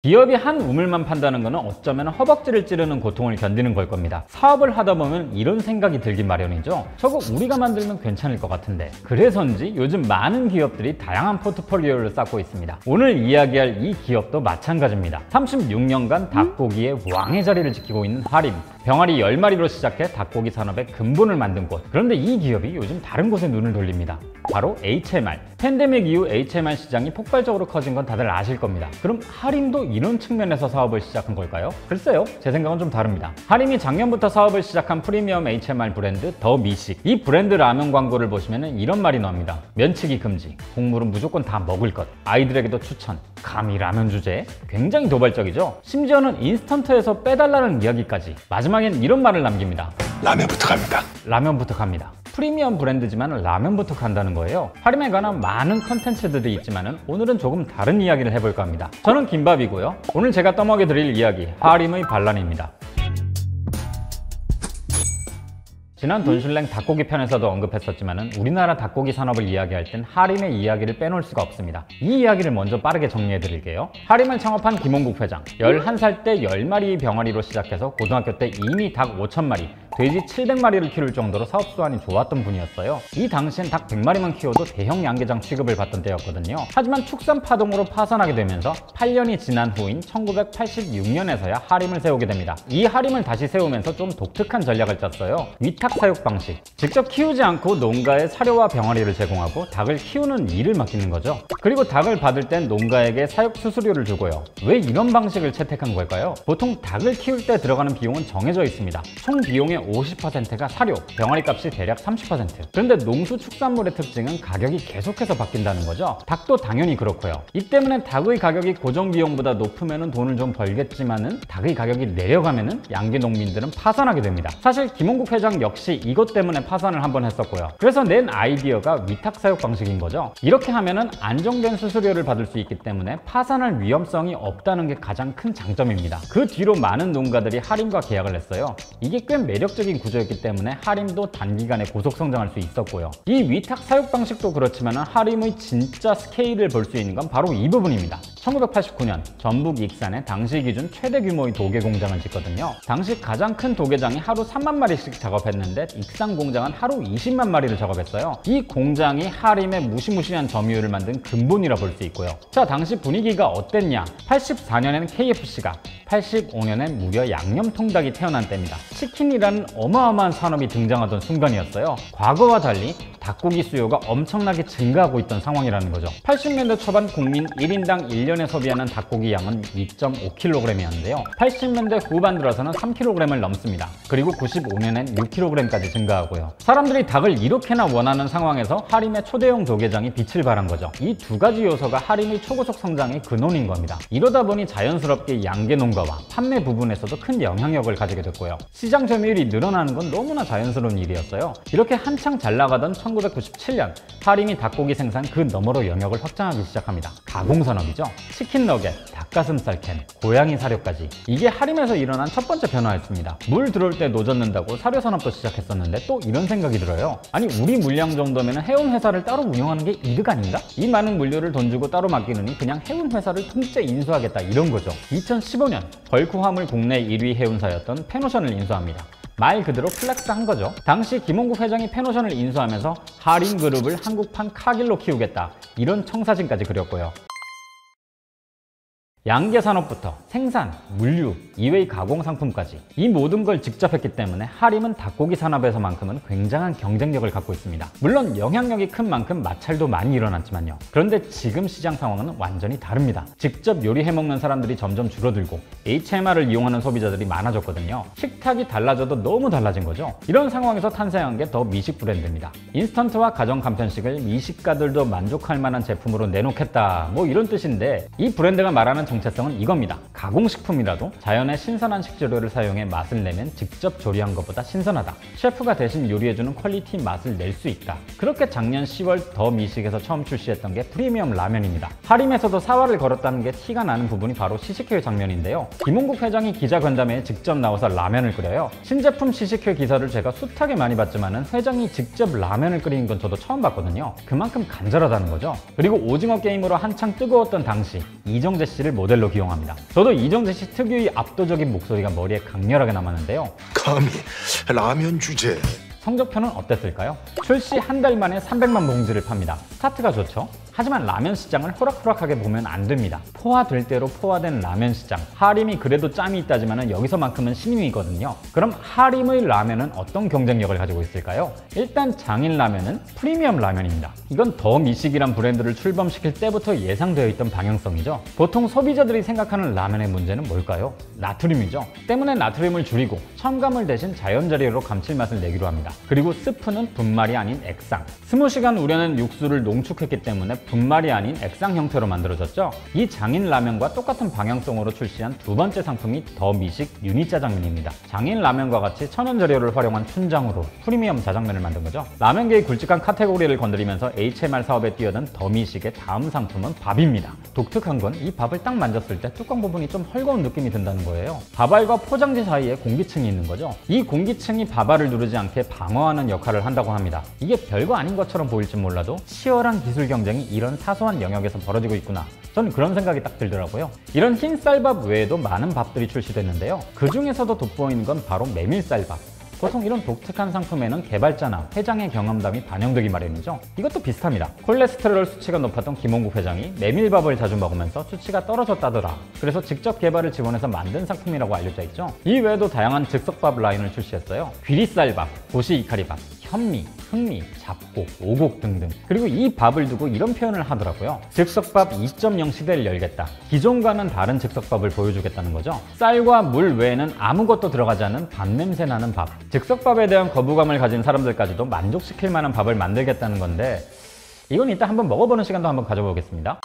기업이 한 우물만 판다는 것은 어쩌면 허벅지를 찌르는 고통을 견디는 걸 겁니다. 사업을 하다 보면 이런 생각이 들긴 마련이죠. 저거 우리가 만들면 괜찮을 것 같은데. 그래서인지 요즘 많은 기업들이 다양한 포트폴리오를 쌓고 있습니다. 오늘 이야기할 이 기업도 마찬가지입니다. 36년간 닭고기의 왕의 자리를 지키고 있는 하림. 병아리 10마리로 시작해 닭고기 산업의 근본을 만든 곳. 그런데 이 기업이 요즘 다른 곳에 눈을 돌립니다. 바로 HMR. 팬데믹 이후 HMR 시장이 폭발적으로 커진 건 다들 아실 겁니다. 그럼 하림도 이런 측면에서 사업을 시작한 걸까요? 글쎄요, 제 생각은 좀 다릅니다. 하림이 작년부터 사업을 시작한 프리미엄 HMR 브랜드 더 미식. 이 브랜드 라면 광고를 보시면 이런 말이 나옵니다. 면치기 금지, 국물은 무조건 다 먹을 것, 아이들에게도 추천. 감히 라면 주제에? 굉장히 도발적이죠? 심지어는 인스턴트에서 빼달라는 이야기까지. 마지막엔 이런 말을 남깁니다. 라면부터 갑니다. 라면부터 갑니다. 프리미엄 브랜드지만 라면부터 간다는 거예요. 하림에 관한 많은 컨텐츠들이 있지만 오늘은 조금 다른 이야기를 해볼까 합니다. 저는 김밥이고요. 오늘 제가 떠먹여 드릴 이야기, 하림의 반란입니다. 지난 돈슐랭 닭고기 편에서도 언급했었지만 우리나라 닭고기 산업을 이야기할 땐 하림의 이야기를 빼놓을 수가 없습니다. 이 이야기를 먼저 빠르게 정리해 드릴게요. 하림을 창업한 김홍국 회장, 11살 때 10마리 병아리로 시작해서 고등학교 때 이미 닭 5,000마리, 돼지 700마리를 키울 정도로 사업 수완이 좋았던 분이었어요. 이 당시엔 닭 100마리만 키워도 대형 양계장 취급을 받던 때였거든요. 하지만 축산 파동으로 파산하게 되면서 8년이 지난 후인 1986년에서야 하림을 세우게 됩니다. 이 하림을 다시 세우면서 좀 독특한 전략을 짰어요. 위탁 사육 방식. 직접 키우지 않고 농가에 사료와 병아리를 제공하고 닭을 키우는 일을 맡기는 거죠. 그리고 닭을 받을 땐 농가에게 사육 수수료를 주고요. 왜 이런 방식을 채택한 걸까요? 보통 닭을 키울 때 들어가는 비용은 정해져 있습니다. 총 비용의 50%가 사료, 병아리 값이 대략 30%. 그런데 농수축산물의 특징은 가격이 계속해서 바뀐다는 거죠. 닭도 당연히 그렇고요. 이 때문에 닭의 가격이 고정 비용보다 높으면 돈을 좀 벌겠지만은 닭의 가격이 내려가면은 양계 농민들은 파산하게 됩니다. 사실 김홍국 회장 역시 이것 때문에 파산을 한번 했었고요. 그래서 낸 아이디어가 위탁 사육 방식인 거죠. 이렇게 하면은 안정된 수수료를 받을 수 있기 때문에 파산할 위험성이 없다는 게 가장 큰 장점입니다. 그 뒤로 많은 농가들이 하림과 계약을 했어요. 이게 꽤 매력적인 구조였기 때문에 하림도 단기간에 고속 성장할 수 있었고요. 이 위탁 사육 방식도 그렇지만 하림의 진짜 스케일을 볼 수 있는 건 바로 이 부분입니다. 1989년 전북 익산에 당시 기준 최대 규모의 도개 공장을 짓거든요. 당시 가장 큰 도개장이 하루 3만 마리씩 작업했는데 익산 공장은 하루 20만 마리를 작업했어요. 이 공장이 하림의 무시무시한 점유율을 만든 근본이라 볼 수 있고요. 자, 당시 분위기가 어땠냐? 84년에는 KFC가, 85년엔 무려 양념통닭이 태어난 때입니다. 치킨이라는 어마어마한 산업이 등장하던 순간이었어요. 과거와 달리 닭고기 수요가 엄청나게 증가하고 있던 상황이라는 거죠. 80년대 초반 국민 1인당 1년에 소비하는 닭고기 양은 2.5kg이었는데요. 80년대 후반 들어서는 3kg을 넘습니다. 그리고 95년엔 6kg까지 증가하고요. 사람들이 닭을 이렇게나 원하는 상황에서 하림의 초대형 도개장이 빛을 발한 거죠. 이 두 가지 요소가 하림의 초고속 성장의 근원인 겁니다. 이러다 보니 자연스럽게 양계 농가와 판매 부분에서도 큰 영향력을 가지게 됐고요. 시장 점유율이 늘어나는 건 너무나 자연스러운 일이었어요. 이렇게 한창 잘 나가던 1997년 하림이 닭고기 생산 그 너머로 영역을 확장하기 시작합니다. 가공산업이죠. 치킨 너겟, 닭가슴살 캔, 고양이 사료까지. 이게 하림에서 일어난 첫 번째 변화였습니다. 물 들어올 때 노젓는다고 사료 산업도 시작했었는데 또 이런 생각이 들어요. 아니, 우리 물량 정도면 해운 회사를 따로 운영하는 게 이득 아닌가? 이 많은 물류를 돈 주고 따로 맡기느니 그냥 해운 회사를 통째 인수하겠다, 이런 거죠. 2015년 벌크 화물 국내 1위 해운사였던 페노션을 인수합니다. 말 그대로 플렉스한 거죠. 당시 김홍국 회장이 페노션을 인수하면서 하림 그룹을 한국판 카길로 키우겠다, 이런 청사진까지 그렸고요. 양계 산업부터 생산, 물류, 이외의 가공 상품까지 이 모든 걸 직접 했기 때문에 하림은 닭고기 산업에서만큼은 굉장한 경쟁력을 갖고 있습니다. 물론 영향력이 큰 만큼 마찰도 많이 일어났지만요. 그런데 지금 시장 상황은 완전히 다릅니다. 직접 요리해 먹는 사람들이 점점 줄어들고 HMR을 이용하는 소비자들이 많아졌거든요. 식탁이 달라져도 너무 달라진 거죠. 이런 상황에서 탄생한 게 더 미식 브랜드입니다. 인스턴트와 가정 간편식을 미식가들도 만족할 만한 제품으로 내놓겠다, 뭐 이런 뜻인데, 이 브랜드가 말하는 정체성은 이겁니다. 가공식품이라도 자연의 신선한 식재료를 사용해 맛을 내면 직접 조리한 것보다 신선하다. 셰프가 대신 요리해주는 퀄리티 맛을 낼 수 있다. 그렇게 작년 10월 더 미식에서 처음 출시했던 게 프리미엄 라면입니다. 하림에서도 사활을 걸었다는 게 티가 나는 부분이 바로 시식회 장면인데요. 김홍국 회장이 기자간담회에 직접 나와서 라면을 끓여요. 신제품 시식회 기사를 제가 숱하게 많이 봤지만 회장이 직접 라면을 끓이는 건 저도 처음 봤거든요. 그만큼 간절하다는 거죠. 그리고 오징어 게임으로 한창 뜨거웠던 당시 이정재 씨를 모델로 기용합니다. 저도 이정재 씨 특유의 압도적인 목소리가 머리에 강렬하게 남았는데요. 감히 라면 주제. 성적표는 어땠을까요? 출시 한 달 만에 300만 봉지를 팝니다. 스타트가 좋죠? 하지만 라면 시장을 호락호락하게 보면 안 됩니다. 포화될 대로 포화된 라면 시장. 하림이 그래도 짬이 있다지만 여기서만큼은 신인이거든요. 그럼 하림의 라면은 어떤 경쟁력을 가지고 있을까요? 일단 장인 라면은 프리미엄 라면입니다. 이건 더 미식이란 브랜드를 출범시킬 때부터 예상되어 있던 방향성이죠. 보통 소비자들이 생각하는 라면의 문제는 뭘까요? 나트륨이죠. 때문에 나트륨을 줄이고 첨가물 대신 자연재료로 감칠맛을 내기로 합니다. 그리고 스프는 분말이 아닌 액상. 20시간 우려낸 육수를 농축했기 때문에 분말이 아닌 액상 형태로 만들어졌죠. 이 장인 라면과 똑같은 방향성으로 출시한 두 번째 상품이 더 미식 유니 짜장면입니다. 장인 라면과 같이 천연 재료를 활용한 춘장으로 프리미엄 자장면을 만든 거죠. 라면계의 굵직한 카테고리를 건드리면서 HMR 사업에 뛰어든 더 미식의 다음 상품은 밥입니다. 독특한 건 이 밥을 딱 만졌을 때 뚜껑 부분이 좀 헐거운 느낌이 든다는 거예요. 밥알과 포장지 사이에 공기층이 있는 거죠. 이 공기층이 밥알을 누르지 않게 방어하는 역할을 한다고 합니다. 이게 별거 아닌 것처럼 보일지 몰라도 치열한 기술 경쟁이 이런 사소한 영역에서 벌어지고 있구나. 저는 그런 생각이 딱 들더라고요. 이런 흰 쌀밥 외에도 많은 밥들이 출시됐는데요. 그 중에서도 돋보이는 건 바로 메밀쌀밥. 보통 이런 독특한 상품에는 개발자나 회장의 경험담이 반영되기 마련이죠. 이것도 비슷합니다. 콜레스테롤 수치가 높았던 김홍국 회장이 메밀밥을 자주 먹으면서 수치가 떨어졌다더라. 그래서 직접 개발을 지원해서 만든 상품이라고 알려져 있죠. 이 외에도 다양한 즉석밥 라인을 출시했어요. 귀리쌀밥, 고시이카리밥, 현미, 흑미, 잡곡, 오곡 등등. 그리고 이 밥을 두고 이런 표현을 하더라고요. 즉석밥 2.0 시대를 열겠다. 기존과는 다른 즉석밥을 보여주겠다는 거죠. 쌀과 물 외에는 아무것도 들어가지 않은 밥 냄새 나는 밥. 즉석밥에 대한 거부감을 가진 사람들까지도 만족시킬 만한 밥을 만들겠다는 건데, 이건 이따 한번 먹어보는 시간도 한번 가져보겠습니다.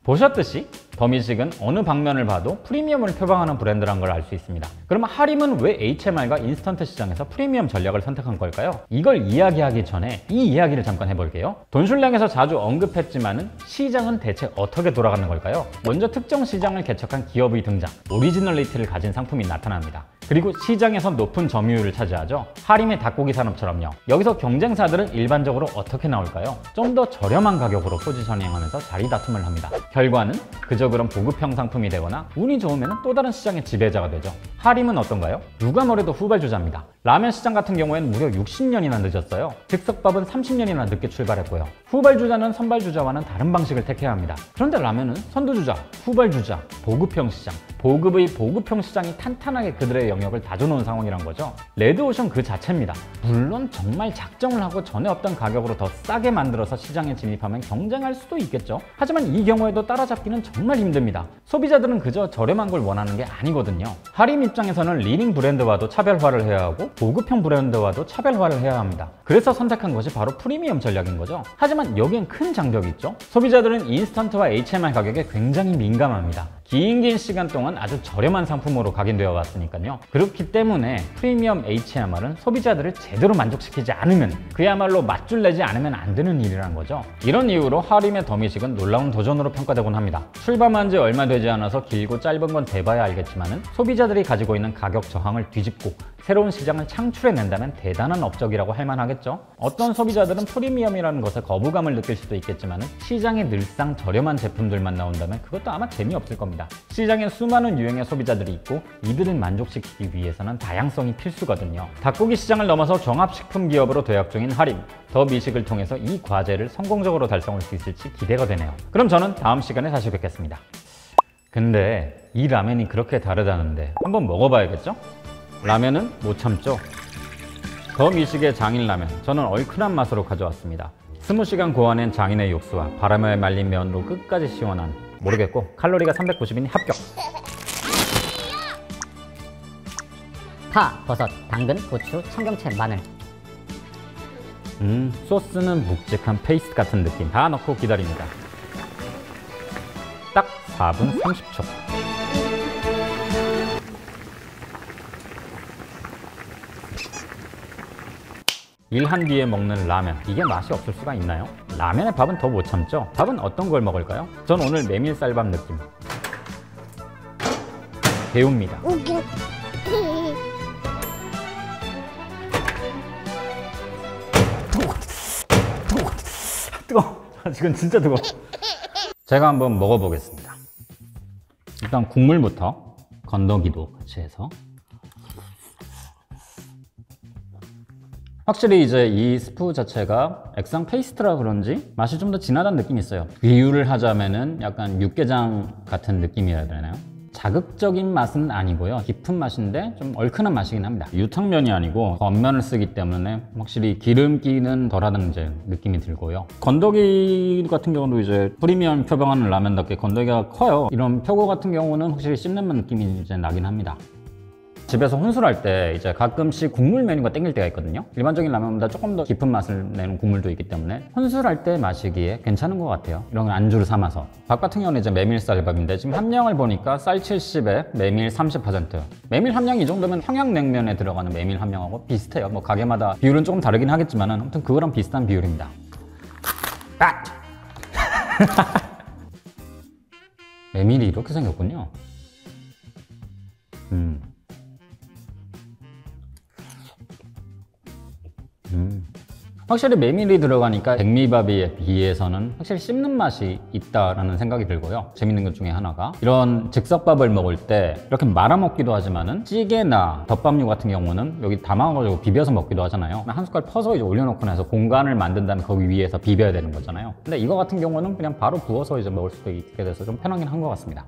보셨듯이 더 미식은 어느 방면을 봐도 프리미엄을 표방하는 브랜드란 걸 알 수 있습니다. 그럼 하림은 왜 HMR과 인스턴트 시장에서 프리미엄 전략을 선택한 걸까요? 이걸 이야기하기 전에 이 이야기를 잠깐 해볼게요. 돈슐랭에서 자주 언급했지만은 시장은 대체 어떻게 돌아가는 걸까요? 먼저 특정 시장을 개척한 기업의 등장, 오리지널리티를 가진 상품이 나타납니다. 그리고 시장에서 높은 점유율을 차지하죠. 하림의 닭고기 산업처럼요. 여기서 경쟁사들은 일반적으로 어떻게 나올까요? 좀 더 저렴한 가격으로 포지셔닝하면서 자리 다툼을 합니다. 결과는 그저 그런 보급형 상품이 되거나 운이 좋으면 또 다른 시장의 지배자가 되죠. 하림은 어떤가요? 누가 뭐래도 후발주자입니다. 라면 시장 같은 경우에는 무려 60년이나 늦었어요. 즉석밥은 30년이나 늦게 출발했고요. 후발주자는 선발주자와는 다른 방식을 택해야 합니다. 그런데 라면은 선두주자, 후발주자, 보급형 시장, 보급의 보급형 시장이 탄탄하게 그들의 영역을 다져놓은 상황이란 거죠. 레드오션 그 자체입니다. 물론 정말 작정을 하고 전에 없던 가격으로 더 싸게 만들어서 시장에 진입하면 경쟁할 수도 있겠죠. 하지만 이 경우에도 따라잡기는 정말 힘듭니다. 소비자들은 그저 저렴한 걸 원하는 게 아니거든요. 하림 입장에서는 리닝 브랜드와도 차별화를 해야 하고 보급형 브랜드와도 차별화를 해야 합니다. 그래서 선택한 것이 바로 프리미엄 전략인 거죠. 하지만 여기엔 큰 장벽이 있죠. 소비자들은 인스턴트와 HMR 가격에 굉장히 민감합니다. 긴 시간 동안 아주 저렴한 상품으로 각인되어 왔으니까요. 그렇기 때문에 프리미엄 HMR은 소비자들을 제대로 만족시키지 않으면, 그야말로 맛줄 내지 않으면 안 되는 일이란 거죠. 이런 이유로 하림의 더 미식은 놀라운 도전으로 평가되곤 합니다. 출범한 지 얼마 되지 않아서 길고 짧은 건 대봐야 알겠지만은 소비자들이 가지고 있는 가격 저항을 뒤집고 새로운 시장을 창출해낸다면 대단한 업적이라고 할 만하겠죠. 어떤 소비자들은 프리미엄이라는 것에 거부감을 느낄 수도 있겠지만은 시장에 늘상 저렴한 제품들만 나온다면 그것도 아마 재미없을 겁니다. 시장에 수많은 유형의 소비자들이 있고 이들을 만족시키기 위해서는 다양성이 필수거든요. 닭고기 시장을 넘어서 종합식품 기업으로 도약 중인 하림, 더 미식을 통해서 이 과제를 성공적으로 달성할 수 있을지 기대가 되네요. 그럼 저는 다음 시간에 다시 뵙겠습니다. 근데 이 라면이 그렇게 다르다는데 한번 먹어봐야겠죠? 라면은 못 참죠. 더 미식의 장인 라면, 저는 얼큰한 맛으로 가져왔습니다. 20시간 고아낸 장인의 육수와 바람에 말린 면으로 끝까지 시원한, 모르겠고 칼로리가 390인 합격. 파, 버섯, 당근, 고추, 청경채, 마늘. 소스는 묵직한 페이스트 같은 느낌. 다 넣고 기다립니다. 딱 4분 30초. 일한 뒤에 먹는 라면, 이게 맛이 없을 수가 있나요? 라면에 밥은 더 못 참죠? 밥은 어떤 걸 먹을까요? 전 오늘 메밀쌀밥 느낌. 배웁니다. 뜨거워. 지금 진짜 뜨거워. 제가 한번 먹어보겠습니다. 일단 국물부터 건더기도 같이 해서. 확실히 이제 이 스프 자체가 액상 페이스트라 그런지 맛이 좀 더 진하다는 느낌이 있어요. 비유를 하자면은 약간 육개장 같은 느낌이라 되나요? 자극적인 맛은 아니고요. 깊은 맛인데 좀 얼큰한 맛이긴 합니다. 유탕면이 아니고 겉면을 쓰기 때문에 확실히 기름기는 덜하다는 이제 느낌이 들고요. 건더기 같은 경우도 이제 프리미엄 표방하는 라면답게 건더기가 커요. 이런 표고 같은 경우는 확실히 씹는 느낌이 이제 나긴 합니다. 집에서 혼술할 때 이제 가끔씩 국물 메뉴가 땡길 때가 있거든요. 일반적인 라면보다 조금 더 깊은 맛을 내는 국물도 있기 때문에 혼술할 때 마시기에 괜찮은 것 같아요. 이런 안주를 삼아서. 밥 같은 경우는 이제 메밀쌀밥인데 지금 함량을 보니까 쌀 70에 메밀 30%. 메밀 함량이 이 정도면 평양냉면에 들어가는 메밀 함량하고 비슷해요. 뭐 가게마다 비율은 조금 다르긴 하겠지만 아무튼 그거랑 비슷한 비율입니다. 메밀이 이렇게 생겼군요. 확실히 메밀이 들어가니까 백미밥에 비해서는 확실히 씹는 맛이 있다라는 생각이 들고요. 재밌는 것 중에 하나가 이런 즉석밥을 먹을 때 이렇게 말아 먹기도 하지만은 찌개나 덮밥류 같은 경우는 여기 담아가지고 비벼서 먹기도 하잖아요. 한 숟갈 퍼서 이제 올려놓고 나서 공간을 만든 다음에 거기 위에서 비벼야 되는 거잖아요. 근데 이거 같은 경우는 그냥 바로 부어서 이제 먹을 수도 있게 돼서 좀 편하긴 한 것 같습니다.